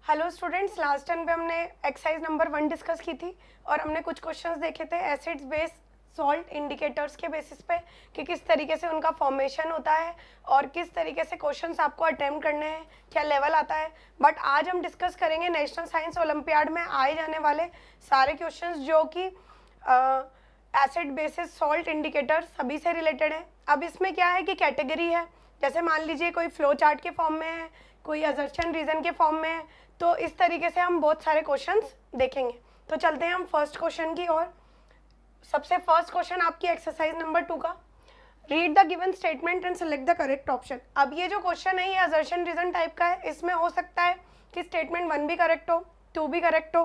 Hello students, last time पे हमने exercise number 1 discuss की थी और हमने कुछ क्वेश्चंस देखे थे एसिड्स बेस सॉल्ट इंडिकेटर्स के बेसिस पे कि किस तरीके से उनका फॉर्मेशन होता है और किस तरीके से क्वेश्चंस आपको अटेम्प्ट करने हैं, क्या लेवल आता है। बट आज हम डिस्कस करेंगे नेशनल साइंस ओलंपियाड में आए जाने वाले सारे क्वेश्चंस जो कि एसिड बेसिस सॉल्ट इंडिकेटर सभी से रिलेटेड है। अब इसमें क्या है कि कैटेगरी है, जैसे मान लीजिए कोई फ्लो चार्ट के फॉर्म में है, कोई असर्शन रीजन के फॉर्म में है, तो इस तरीके से हम बहुत सारे क्वेश्चंस देखेंगे। तो चलते हैं हम फर्स्ट क्वेश्चन की ओर। सबसे फर्स्ट क्वेश्चन आपकी एक्सरसाइज नंबर 2 का, read the given statement and select the correct option. अब ये जो क्वेश्चन है ये असर्शन रीजन टाइप का है। इसमें हो सकता है कि स्टेटमेंट 1 भी करेक्ट हो, 2 भी करेक्ट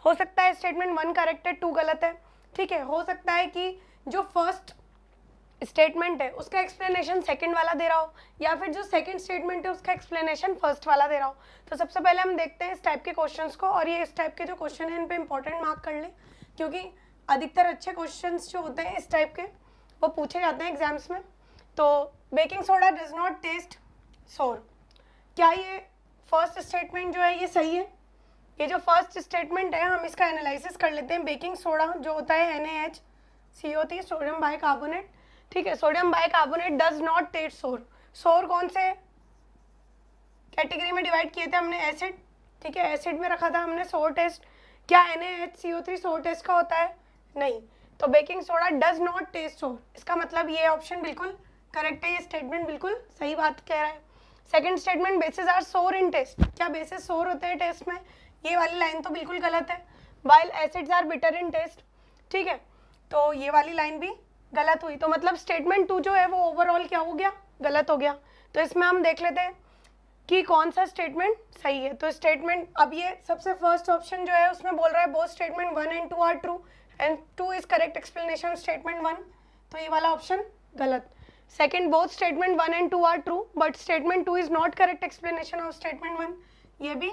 हो सकता है स्टेटमेंट 1 करेक्ट है, 2 गलत है। ठीक है, हो सकता है कि जो फर्स्ट स्टेटमेंट है उसका एक्सप्लेनेशन सेकंड वाला दे रहा हो, या फिर जो सेकंड स्टेटमेंट है उसका एक्सप्लेनेशन फर्स्ट वाला दे रहा हो। तो सबसे पहले हम देखते हैं इस टाइप के क्वेश्चंस को, और ये इस टाइप के जो क्वेश्चन है इन पे इंपॉर्टेंट मार्क कर लें, क्योंकि अधिकतर अच्छे क्वेश्चंस जो होते हैं इस टाइप के वो पूछे जाते हैं एग्जाम्स में। तो baking soda does not taste sour, क्या ये फर्स्ट स्टेटमेंट जो है ये सही है? ये जो फर्स्ट स्टेटमेंट है हम इसका एनालिसिस कर लेते हैं। बेकिंग सोडा जो होता है NaHCO3 सोडियम बाइकार्बोनेट, ठीक है, sodium bicarbonate does not taste sour. Sour कौन से कैटेगरी में डिवाइड किए थे हमने? एसिड, ठीक है, एसिड में रखा था हमने सोर टेस्ट। क्या NaHCO3 सोर टेस्ट का होता है? नहीं। तो baking soda does not taste sour, इसका मतलब ये ऑप्शन बिल्कुल करेक्ट है, ये स्टेटमेंट बिल्कुल सही बात कह रहा है। सेकंड स्टेटमेंट, बेसिस आर सोर इन टेस्ट, क्या बेसिस सोर होते हैं टेस्ट में? ये वाली लाइन तो बिल्कुल गलत है। While acids are bitter in taste, ठीक है, तो ये वाली लाइन भी गलत हुई। तो मतलब स्टेटमेंट 2 जो है वो ओवरऑल क्या हो गया? गलत हो गया। तो इसमें हम देख लेते हैं कि कौन सा स्टेटमेंट सही है। तो स्टेटमेंट, अब ये सबसे फर्स्ट ऑप्शन जो है उसमें बोल रहा है both statement 1 and 2 are true and 2 is correct explanation statement 1, तो ये वाला ऑप्शन गलत। Second, both statement 1 and 2 are true but statement 2 is not correct explanation of statement 1, ये भी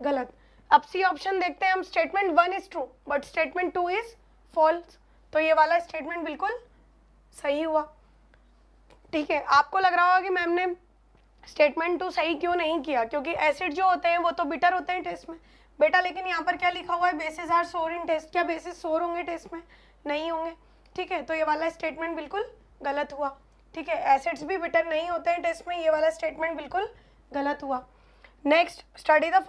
गलत। अब सी ऑप्शन देखते हैं हम, statement 1 is true but statement 2 is false, तो ये वाला स्टेटमेंट बिल्कुल सही हुआ। ठीक है, आपको लग रहा होगा कि मैम ने स्टेटमेंट 2 सही क्यों नहीं किया, क्योंकि एसिड जो होते हैं वो तो बिटर होते हैं टेस्ट में बेटा, लेकिन यहाँ पर क्या लिखा हुआ है? बेसिस आर सोर इन टेस्ट, क्या बेसिस सोर होंगे टेस्ट में? नहीं होंगे। ठीक है, तो ये वाला स्टेटमेंट बिल्कुल गलत हुआ। ठीक है, एसिड्स भी बिटर नहीं होते हैं टेस्ट में, ये वाला स्टेटमेंट बिल्कुल गलत हुआ। Next, study the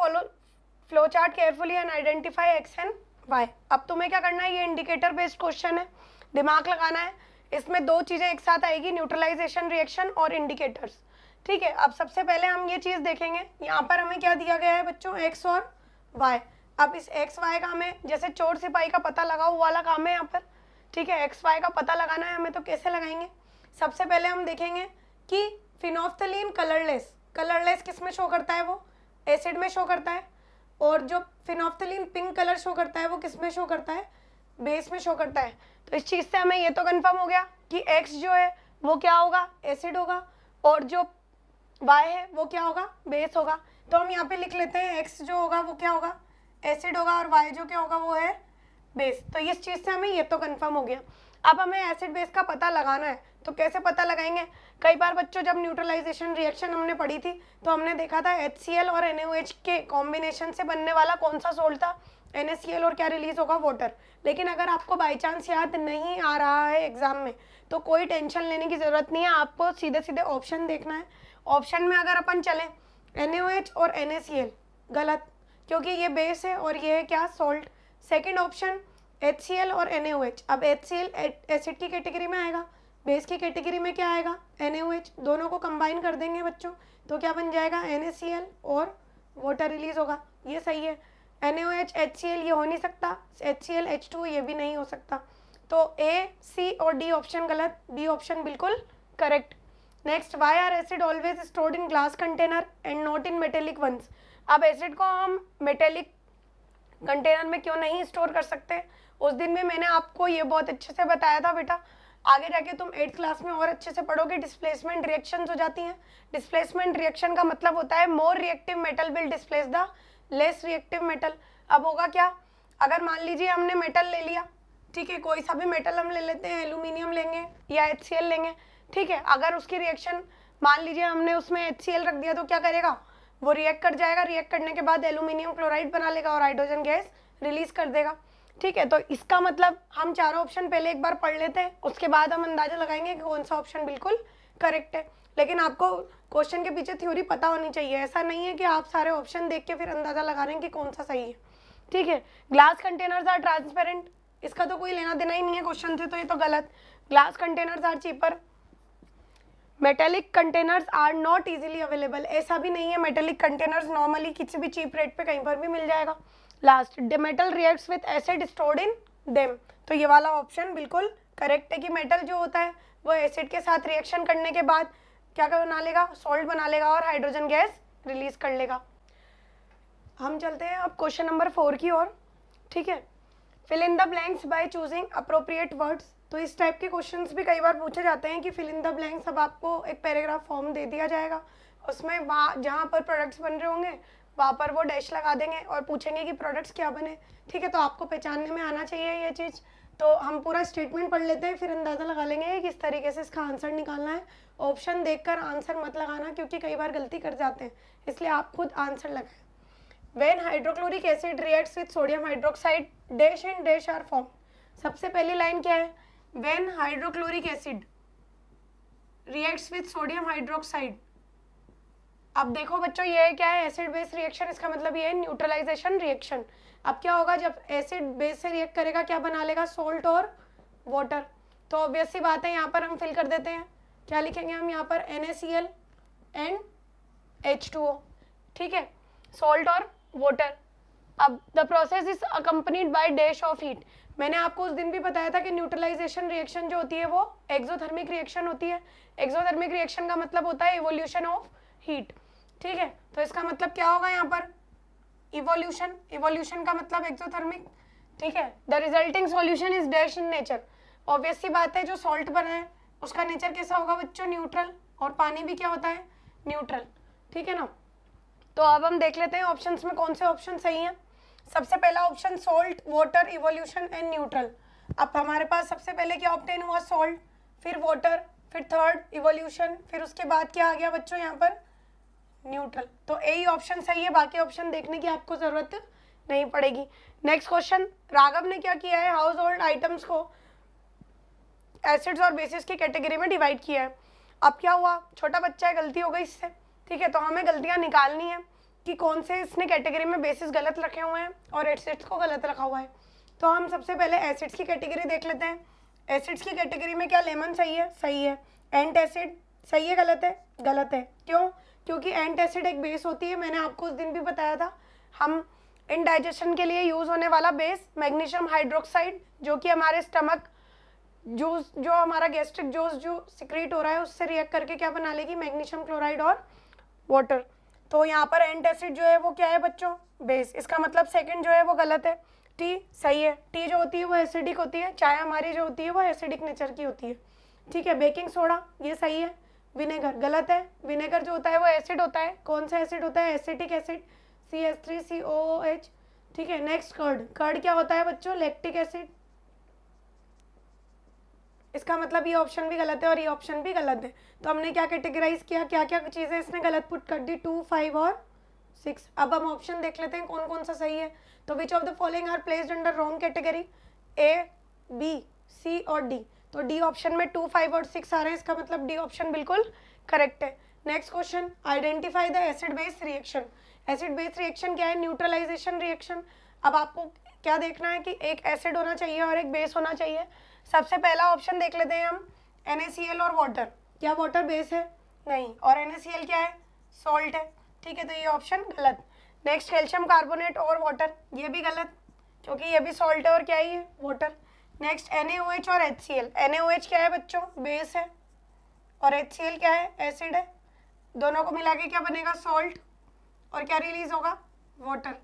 flow chart carefully and identify X and Y. अब तुम्हें क्या करना है, ये इंडिकेटर बेस्ड क्वेश्चन है, दिमाग लगाना है। इसमें 2 चीजें एक साथ आएगी, न्यूट्रलाइजेशन रिएक्शन और इंडिकेटर्स। ठीक है, अब सबसे पहले हम ये चीज देखेंगे, यहाँ पर हमें क्या दिया गया है बच्चों? एक्स और वाई। अब इस एक्स वाई का हमें, जैसे चोर सिपाही का पता लगाओ वाला काम है यहाँ पर। ठीक है, एक्स वाई का पता लगाना है हमें, तो कैसे लगाएंगे? सबसे पहले हम देखेंगे कि फिनोफ्थलीन कलरलेस किस में शो करता है? वो एसिड में शो करता है। और जो फिनोफ्थलीन पिंक कलर शो करता है वो किस में शो करता है? बेस में शो करता है। तो इस चीज से हमें ये तो कंफर्म हो गया कि एक्स जो है वो क्या होगा? एसिड होगा, और जो वाई है वो क्या होगा? बेस होगा। तो हम यहाँ पे लिख लेते हैं एक्स जो होगा वो क्या होगा? एसिड होगा, और वाई जो क्या होगा वो है बेस। तो इस चीज से हमें ये तो कंफर्म हो गया। अब हमें एसिड बेस का पता लगाना है, तो कैसे पता लगाएंगे? कई बार बच्चों जब न्यूट्रलाइजेशन रिएक्शन हमने पढ़ी थी तो हमने देखा था HCl और NaOH के कॉम्बिनेशन से बनने वाला कौन सा सोल्ट था? NaCl, और क्या रिलीज होगा? वाटर। लेकिन अगर आपको बाई चांस याद नहीं आ रहा है एग्जाम में तो कोई टेंशन लेने की जरूरत नहीं है, आपको सीधे सीधे ऑप्शन देखना है। ऑप्शन में अगर अपन चले NaOH और NaCl, गलत, क्योंकि ये बेस है और ये है क्या? सॉल्ट। सेकेंड ऑप्शन HCl और NaOH, अब HCl एसिड की कैटेगरी में आएगा, बेस की कैटेगरी में क्या आएगा? NaOH। दोनों को कंबाइन कर देंगे बच्चों तो क्या बन जाएगा? NaCl और वाटर रिलीज होगा, ये सही है। NaOH HCl ये हो नहीं सकता, HCl H2 ये भी नहीं हो सकता। तो A, C और D ऑप्शन गलत, B ऑप्शन बिल्कुल correct. Next, why are acid always stored in glass container and not in metallic ones. अब एसिड को हम मेटेलिक कंटेनर में क्यों नहीं स्टोर कर सकते? उस दिन में मैंने आपको ये बहुत अच्छे से बताया था बेटा, आगे जाके तुम 8th क्लास में और अच्छे से पढ़ोगे, डिस्प्लेसमेंट रिएक्शंस हो जाती हैं। डिस्प्लेसमेंट रिएक्शन का मतलब होता है more reactive metal will displace the less reactive metal. अब होगा क्या? अगर मान लीजिए हमने मेटल ले लिया, ठीक है, कोई सा भी मेटल हम ले लेते हैं, एल्यूमिनियम लेंगे या HCl लेंगे, ठीक है, अगर उसकी रिएक्शन मान लीजिए हमने उसमें HCl रख दिया तो क्या करेगा? वो रिएक्ट कर जाएगा, रिएक्ट करने के बाद एल्यूमिनियम क्लोराइड बना लेगा और हाइड्रोजन गैस रिलीज कर देगा। ठीक है, तो इसका मतलब हम चारों ऑप्शन पहले एक बार पढ़ लेते हैं, उसके बाद हम अंदाजा लगाएंगे कि कौन सा ऑप्शन बिल्कुल करेक्ट है। लेकिन आपको क्वेश्चन के पीछे थ्योरी पता होनी चाहिए, ऐसा नहीं है कि आप सारे ऑप्शन देख के फिर अंदाजा लगा रहे हैं कि कौन सा सही है। ठीक है, ग्लास कंटेनर्स आर ट्रांसपेरेंट, इसका तो कोई लेना देना ही नहीं है क्वेश्चन से, तो ये तो गलत। Glass containers are cheaper, metallic containers are not easily available, ऐसा भी नहीं है, मेटेलिक कंटेनर्स नॉर्मली किसी भी चीप रेट पे कहीं पर भी मिल जाएगा। Last, the metal reacts with acid stored in them, तो ये वाला ऑप्शन बिल्कुल करेक्ट है कि मेटल जो होता है वो एसिड के साथ रिएक्शन करने के बाद क्या बना लेगा, सॉल्ट बना लेगा और हाइड्रोजन गैस रिलीज कर लेगा। हम चलते हैं अब क्वेश्चन नंबर 4 की ओर। ठीक है, fill in the blanks by choosing appropriate words, तो इस टाइप के क्वेश्चंस भी कई बार पूछे जाते हैं कि फिल इन द ब्लैंक्स। अब आपको एक पैराग्राफ फॉर्म दे दिया जाएगा, उसमें वहाँ जहाँ पर प्रोडक्ट्स बन रहे होंगे वहाँ पर वो डैश लगा देंगे और पूछेंगे कि प्रोडक्ट्स क्या बने। ठीक है, तो आपको पहचानने में आना चाहिए ये चीज़। तो हम पूरा स्टेटमेंट पढ़ लेते हैं, फिर अंदाज़ा लगा लेंगे किस तरीके से इसका आंसर निकालना है। ऑप्शन देखकर आंसर मत लगाना, क्योंकि कई बार गलती कर जाते हैं, इसलिए आप खुद आंसर लगाएं। When hydrochloric acid reacts with sodium hydroxide dash and dash are form, सबसे पहली लाइन क्या है, When hydrochloric acid reacts with sodium hydroxide. अब देखो बच्चों, ये क्या है, एसिड बेस रिएक्शन, इसका मतलब ये है न्यूट्रलाइजेशन रिएक्शन। अब क्या होगा, जब एसिड बेस से रिएक्ट करेगा क्या बना लेगा, सोल्ट और वाटर। तो ऑब्वियस सी बात है, यहाँ पर हम फिल कर देते हैं, क्या लिखेंगे हम यहाँ पर, NaCl एंड H2O। ठीक है, सॉल्ट और वाटर। अब the process is accompanied by dash of heat, मैंने आपको उस दिन भी बताया था कि न्यूट्रलाइजेशन रिएक्शन जो होती है वो एक्सोथर्मिक रिएक्शन होती है। एक्सोथर्मिक रिएक्शन का मतलब होता है इवोल्यूशन ऑफ हीट। ठीक है, तो इसका मतलब क्या होगा यहाँ पर, इवोल्यूशन, इवोल्यूशन का मतलब एक्सोथर्मिक। ठीक है, the resulting solution is dash in nature, obvious सी बात है जो सॉल्ट बना है उसका नेचर कैसा होगा बच्चों, न्यूट्रल, और पानी भी क्या होता है, न्यूट्रल। ठीक है ना, तो अब हम देख लेते हैं ऑप्शंस में कौन से ऑप्शन सही हैं। सबसे पहला option salt, water, evolution and neutral. अब हमारे पास सबसे पहले क्या ऑब्टेन हुआ, सॉल्ट, फिर वाटर, फिर थर्ड इवोल्यूशन, फिर उसके बाद क्या आ गया बच्चों यहाँ पर, न्यूट्रल। तो यही ऑप्शन सही है, बाकी ऑप्शन देखने की आपको जरूरत नहीं पड़ेगी। नेक्स्ट क्वेश्चन, राघव ने क्या किया है, हाउस होल्ड आइटम्स को एसिड्स और बेसिस की कैटेगरी में डिवाइड किया है। अब क्या हुआ, छोटा बच्चा है, गलती हो गई इससे। ठीक है, तो हमें गलतियां निकालनी है कि कौन से इसने कैटेगरी में बेसिस गलत रखे हुए हैं और एसिड्स को गलत रखा हुआ है। तो हम सबसे पहले एसिड्स की कैटेगरी देख लेते हैं। एसिड्स की कैटेगरी में क्या, लेमन सही है, सही है। एंटासिड सही है, गलत है, गलत है। क्यों, क्योंकि एंटासिड एक बेस होती है, मैंने आपको उस दिन भी बताया था। हम इनडाइजेशन के लिए यूज होने वाला बेस मैग्नीशियम हाइड्रोक्साइड, जो कि हमारे स्टमक जूस, जो हमारा गैस्ट्रिक जूस जो सिक्रीट हो रहा है उससे रिएक्ट करके क्या बना लेगी, मैग्नीशियम क्लोराइड और वाटर। तो यहाँ पर एंटासिड जो है वो क्या है बच्चों, बेस, इसका मतलब सेकंड जो है वो गलत है। टी सही है, टी जो होती है वो एसिडिक होती है, चाय हमारी जो होती है वो एसिडिक नेचर की होती है। ठीक है, बेकिंग सोडा ये सही है। विनेगर गलत है, विनेगर जो होता है वो एसिड होता है। कौन सा एसिड होता है, एसिटिक एसिड, CH3COOH। ठीक है, नेक्स्ट कर्ड, कर्ड क्या होता है बच्चों, लैक्टिक एसिड। इसका मतलब ये ऑप्शन भी गलत है और ये ऑप्शन भी गलत है। तो हमने क्या कैटेगराइज किया, क्या क्या चीज़ें इसने गलत पुट कर दी, 2, 5 और 6। अब हम ऑप्शन देख लेते हैं कौन कौन सा सही है। तो which of the following are placed under wrong category, A, B, C और D। तो डी ऑप्शन में 2, 5 और 6 आ रहे हैं, इसका मतलब डी ऑप्शन बिल्कुल करेक्ट है। Next question, identify the acid base reaction. Acid base reaction क्या है, न्यूट्रलाइजेशन रिएक्शन। अब आपको क्या देखना है कि एक एसिड होना चाहिए और एक बेस होना चाहिए। सबसे पहला ऑप्शन देख लेते हैं हम, NaCl और वाटर। क्या वाटर बेस है, नहीं, और NaCl क्या है, सॉल्ट है। ठीक है, तो ये ऑप्शन गलत। नेक्स्ट, कैल्शियम कार्बोनेट और वाटर, ये भी गलत, क्योंकि ये भी सॉल्ट है और क्या है ये, वाटर। नेक्स्ट, NaOH और HCl। NaOH क्या है बच्चों, बेस है, और HCl क्या है, एसिड है। दोनों को मिला के क्या बनेगा, सॉल्ट, और क्या रिलीज होगा, वाटर।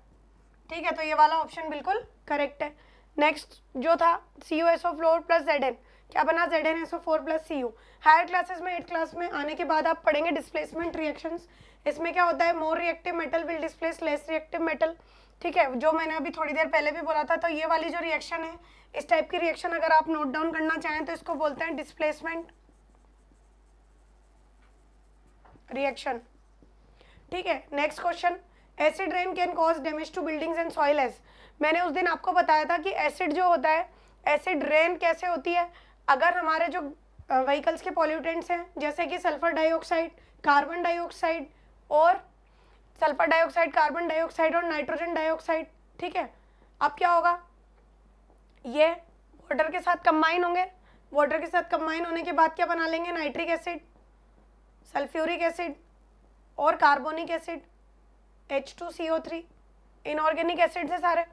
ठीक है, तो ये वाला ऑप्शन बिल्कुल करेक्ट है। नेक्स्ट जो था CuSO4 प्लस Zn, क्या बना, ZnSO4 plus Cu। Higher classes में 8th क्लास में आने के बाद आप पढ़ेंगे डिस्प्लेसमेंट रिएक्शंस। इसमें क्या होता है, more reactive metal will displace less reactive metal. ठीक है, जो मैंने अभी थोड़ी देर पहले भी बोला था। तो ये वाली जो रिएक्शन है, इस टाइप की रिएक्शन अगर आप नोट डाउन करना चाहें तो इसको बोलते हैं डिस्प्लेसमेंट रिएक्शन। ठीक है। Next question, acid rain can cause damage to buildings and soil as. मैंने उस दिन आपको बताया था कि एसिड जो होता है, एसिड रेन कैसे होती है, अगर हमारे जो व्हीकल्स के पॉल्यूटेंट्स हैं जैसे कि सल्फर डाइऑक्साइड, कार्बन डाइऑक्साइड और सल्फर डाइऑक्साइड, कार्बन डाइऑक्साइड और नाइट्रोजन डाइऑक्साइड, ठीक है, अब क्या होगा, ये वाटर के साथ कंबाइन होंगे, वाटर के साथ कंबाइन होने के बाद क्या बना लेंगे, नाइट्रिक एसिड, सल्फ्यूरिक एसिड और carbonic acid, H2CO3, inorganic acids है सारे,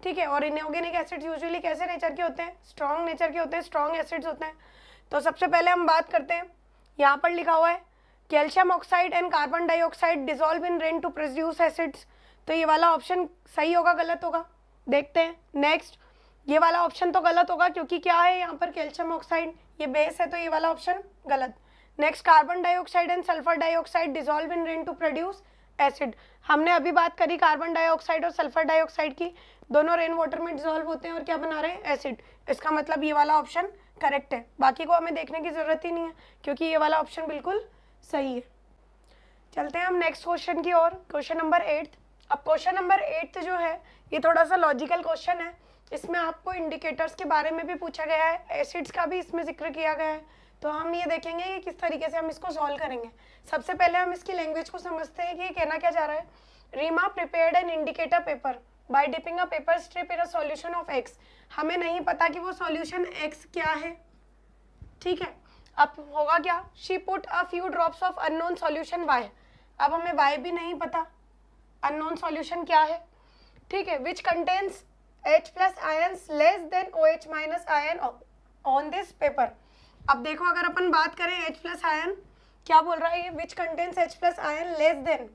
ठीक है। और इनऑर्गेनिक एसिड्स यूजुअली कैसे नेचर के होते हैं, स्ट्रॉन्ग नेचर के होते हैं, स्ट्रॉन्ग एसिड्स होते हैं। तो सबसे पहले हम बात करते हैं, यहाँ पर लिखा हुआ है calcium oxide and carbon dioxide dissolve in rain to produce acids. तो ये वाला ऑप्शन सही होगा, गलत होगा, देखते हैं। नेक्स्ट, ये वाला ऑप्शन तो गलत होगा क्योंकि क्या है यहाँ पर कैल्शियम ऑक्साइड, ये बेस है, तो ये वाला ऑप्शन गलत। Next, carbon dioxide and sulphur dioxide dissolve in rain to produce acid. हमने अभी बात करी कार्बन डाइऑक्साइड और सल्फर डाइऑक्साइड की, दोनों रेन वाटर में डिसॉल्व होते हैं और क्या बना रहे हैं, एसिड। इसका मतलब ये वाला ऑप्शन करेक्ट है, बाकी को हमें देखने की जरूरत ही नहीं है क्योंकि ये वाला ऑप्शन बिल्कुल सही है। चलते हैं हम नेक्स्ट क्वेश्चन की ओर, क्वेश्चन नंबर 8। अब क्वेश्चन नंबर 8 जो है ये थोड़ा सा लॉजिकल क्वेश्चन है, इसमें आपको इंडिकेटर्स के बारे में भी पूछा गया है, एसिड्स का भी इसमें जिक्र किया गया है। तो हम ये देखेंगे कि किस तरीके से हम इसको सॉल्व करेंगे। सबसे पहले हम इसकी लैंग्वेज को समझते हैं कि ये कहना क्या जा रहा है। Reema prepared an indicator paper by dipping a paper strip in a solution of X. हमें नहीं पता कि वो सॉल्यूशन एक्स क्या है, ठीक है। अब होगा क्या, she put a few drops of unknown solution Y. अब हमें वाई भी नहीं पता, अननोन सॉल्यूशन क्या है, ठीक है, which contains H plus ions less than OH minus ion on this paper. अब देखो अगर अपन बात करें H प्लस आयन, क्या बोल रहा है ये, which contains H plus ion less than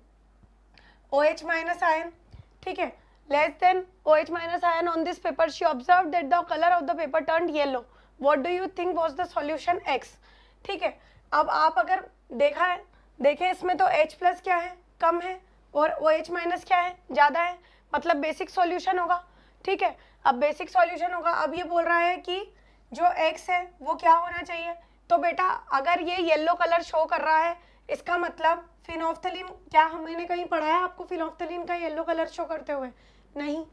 OH minus ion, ठीक है, less than OH minus ion on this paper. She observe that the colour of the paper turned yellow. What do you think was the solution X, ठीक है। अब आप अगर देखें इसमें तो H प्लस क्या है, कम है, और OH माइनस क्या है, ज़्यादा है, मतलब बेसिक सॉल्यूशन होगा, ठीक है। अब बेसिक सॉल्यूशन होगा, अब ये बोल रहा है कि जो X है वो क्या होना चाहिए। तो बेटा अगर ये येलो कलर शो कर रहा है, इसका मतलब फिनोफ्थलीन, क्या हमने कहीं पढ़ा है आपको फिनोफ्थलीन का येलो कलर शो करते हुए, नहीं,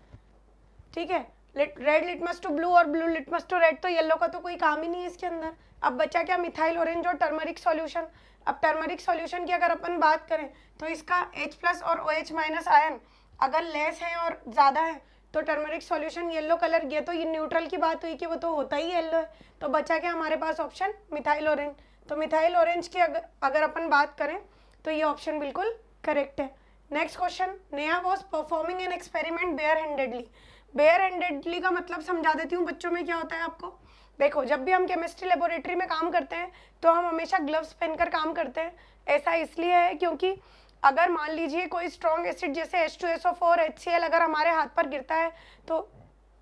ठीक है। रेड लिटमस टू ब्लू और ब्लू लिटमस टू रेड, तो येलो का तो कोई काम ही नहीं है इसके अंदर। अब बचा क्या, मिथाइल ऑरेंज और टर्मरिक सॉल्यूशन। अब टर्मरिक सॉल्यूशन की अगर अपन बात करें तो इसका H प्लस और OH माइनस आयन अगर लेस है और ज़्यादा है तो टर्मरिक सॉल्यूशन येलो कलर, ये तो ये न्यूट्रल की बात हुई कि वो तो होता ही येलो है। तो बचा क्या हमारे पास ऑप्शन, मिथाइल ऑरेंज। तो मिथाइल ऑरेंज की अगर अपन बात करें तो ये ऑप्शन बिल्कुल करेक्ट है। Next question, Neha was performing an experiment bare handedly. Bare handedly का मतलब समझा देती हूँ बच्चों में, क्या होता है आपको देखो, जब भी हम केमिस्ट्री लेबोरेटरी में काम करते हैं तो हम हमेशा ग्लव्स पहनकर काम करते हैं। ऐसा इसलिए है क्योंकि अगर मान लीजिए कोई स्ट्रॉन्ग एसिड जैसे H2SO4 HCl अगर हमारे हाथ पर गिरता है तो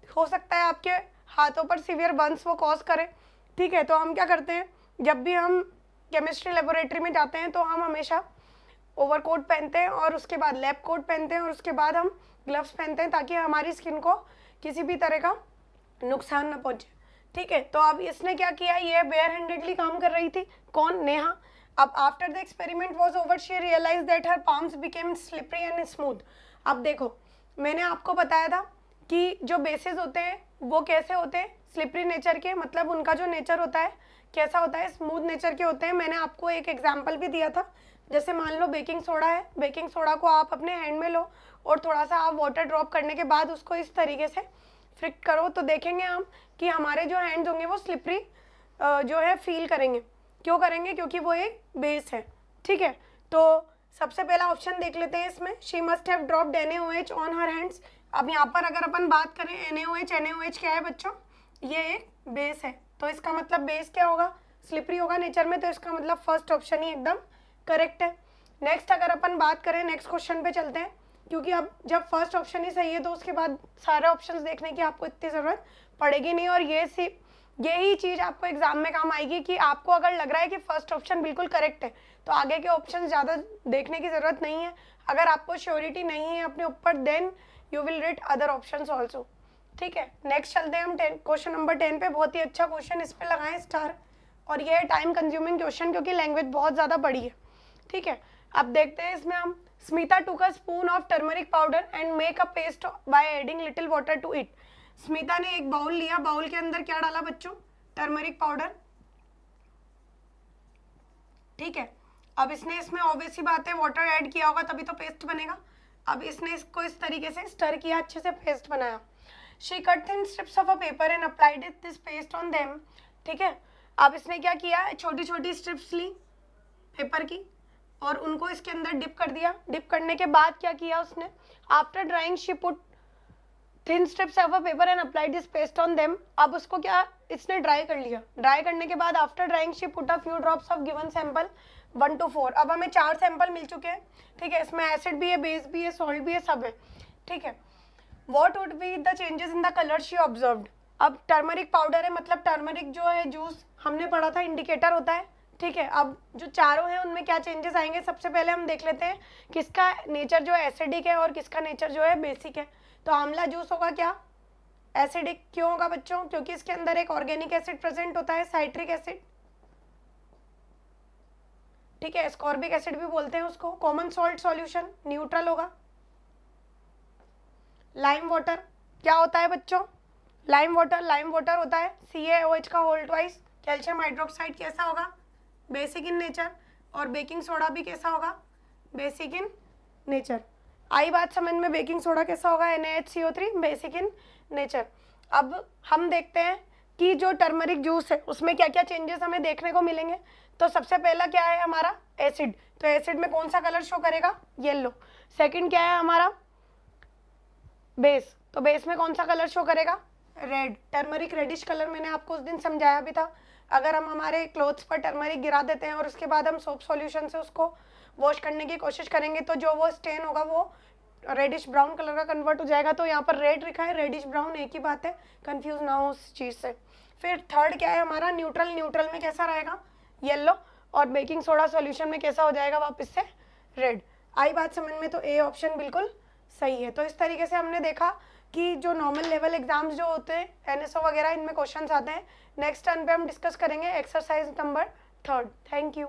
हो सकता है आपके हाथों पर सीवियर बर्न्स वो कॉज करे, ठीक है। तो हम क्या करते हैं, जब भी हम केमिस्ट्री लेबोरेटरी में जाते हैं तो हम हमेशा ओवरकोट पहनते हैं और उसके बाद लैब कोट पहनते हैं और उसके बाद हम ग्लव्स पहनते हैं ताकि हमारी स्किन को किसी भी तरह का नुकसान न पहुंचे, ठीक है। तो अब इसने क्या किया, ये बेयर हैंडेडली काम कर रही थी, कौन, नेहा। अब after the experiment was over she realize that her palms became slippery and smooth. अब देखो मैंने आपको बताया था कि जो बेसिस होते हैं वो कैसे होते हैं, स्लिपरी नेचर के, मतलब उनका जो नेचर होता है कैसा होता है, स्मूथ नेचर के होते हैं। मैंने आपको एक एग्जाम्पल भी दिया था, जैसे मान लो बेकिंग सोडा है, बेकिंग सोडा को आप अपने हैंड में लो और थोड़ा सा आप वाटर ड्रॉप करने के बाद उसको इस तरीके से फ्लिक करो तो देखेंगे हम कि हमारे जो हैंड्स होंगे वो स्लिपरी जो है फील करेंगे। क्यों करेंगे, क्योंकि वो एक बेस है, ठीक है। तो सबसे पहला ऑप्शन देख लेते हैं इसमें, she must have dropped NaOH on her hands. अब यहाँ पर अगर अपन बात करें NaOH क्या है बच्चों, ये एक बेस है, तो इसका मतलब बेस क्या होगा, स्लिपरी होगा नेचर में, तो इसका मतलब फर्स्ट ऑप्शन ही एकदम करेक्ट है। नेक्स्ट अगर अपन बात करें, नेक्स्ट क्वेश्चन पे चलते हैं, क्योंकि अब जब फर्स्ट ऑप्शन ही सही है तो उसके बाद सारे ऑप्शंस देखने की आपको इतनी ज़रूरत पड़ेगी नहीं, और यही चीज़ आपको एग्जाम में काम आएगी कि आपको अगर लग रहा है कि फर्स्ट ऑप्शन बिल्कुल करेक्ट है तो आगे के ऑप्शन ज़्यादा देखने की ज़रूरत नहीं है। अगर आपको श्योरिटी नहीं है अपने ऊपर, then you will read other options also, ठीक है। नेक्स्ट चलते हैं हम क्वेश्चन नंबर 10 पे। बहुत ही अच्छा क्वेश्चन, इस पर लगाएं स्टार, और ये है टाइम कंज्यूमिंग क्वेश्चन क्योंकि लैंग्वेज बहुत ज़्यादा बड़ी है, ठीक है। अब देखते हैं इसमें हम, Smita took a spoon of turmeric powder and make a paste by adding little water to it. Smita ने एक बाउल लिया, बाउल के अंदर क्या डाला बच्चों, टर्मरिक पाउडर, ठीक है। अब इसने इसमें ऑब्वियस सी बात है वाटर ऐड किया होगा तभी तो पेस्ट बनेगा। अब इसने इसको इस तरीके से स्टर किया, अच्छे से पेस्ट बनाया। She cut thin strips of a paper and applied this paste on them, ठीक है। अब इसने क्या किया, छोटी छोटी स्ट्रिप्स ली पेपर की और उनको इसके अंदर डिप कर दिया। डिप करने के बाद क्या किया उसने, after drawing she put thin strips of a paper and applied this paste on them. अब उसको क्या, इसने ड्राई कर लिया। ड्राई करने के बाद after drawing she put a few drops of given sample 1 to 4। अब हमें 4 सैंपल मिल चुके हैं, ठीक है। इसमें एसिड भी है, बेस भी है, सॉल्ट भी है, सब है, ठीक है। What would be the changes in the colour she observed. अब टर्मरिक पाउडर है, मतलब टर्मरिक जो है जूस हमने पढ़ा था इंडिकेटर होता है, ठीक है। अब जो चारों हैं उनमें क्या चेंजेस आएंगे, सबसे पहले हम देख लेते हैं किसका नेचर जो है एसिडिक है और किसका नेचर जो है बेसिक है। तो आंवला जूस होगा क्या, एसिडिक। क्यों होगा बच्चों, क्योंकि इसके अंदर एक ऑर्गेनिक एसिड प्रेजेंट होता है, साइट्रिक एसिड, ठीक है। एस्कॉर्बिक एसिड भी बोलते हैं उसको। कॉमन सॉल्ट सॉल्यूशन न्यूट्रल होगा। लाइम वाटर क्या होता है बच्चों, लाइम वाटर होता है CaOH का होल ट्वाइस। कैल्शियम हाइड्रोक्साइड कैसा होगा, बेसिक इन नेचर। और बेकिंग सोडा भी कैसा होगा, बेसिक इन नेचर। आई बात समझ में, बेकिंग सोडा कैसा होगा, NaHCO3, बेसिक इन नेचर। अब हम देखते हैं कि जो टर्मरिक जूस है उसमें क्या क्या चेंजेस हमें देखने को मिलेंगे। तो सबसे पहला क्या है हमारा, एसिड। तो एसिड में कौन सा कलर शो करेगा, येलो। सेकंड क्या है हमारा, बेस। तो बेस में कौन सा कलर शो करेगा, रेड। टर्मरिक रेडिश कलर मैंने आपको उस दिन समझाया भी था। अगर हम हमारे क्लोथ्स पर टर्मरिक गिरा देते हैं और उसके बाद हम सोप सॉल्यूशन से उसको वॉश करने की कोशिश करेंगे तो जो वो स्टेन होगा वो रेडिश ब्राउन कलर का कन्वर्ट हो जाएगा। तो यहाँ पर रेड लिखा है, रेडिश ब्राउन एक ही बात है, कंफ्यूज ना हो उस चीज़ से। फिर थर्ड क्या है हमारा, न्यूट्रल। न्यूट्रल में कैसा रहेगा, येलो। और बेकिंग सोडा सॉल्यूशन में कैसा हो जाएगा वापस से, रेड। आई बात समझ में, तो ए ऑप्शन बिल्कुल सही है। तो इस तरीके से हमने देखा कि जो नॉर्मल लेवल एग्जाम्स जो होते हैं NSO वगैरह, इनमें क्वेश्चंस आते हैं। नेक्स्ट टर्न पे हम डिस्कस करेंगे एक्सरसाइज नंबर 3। Thank you.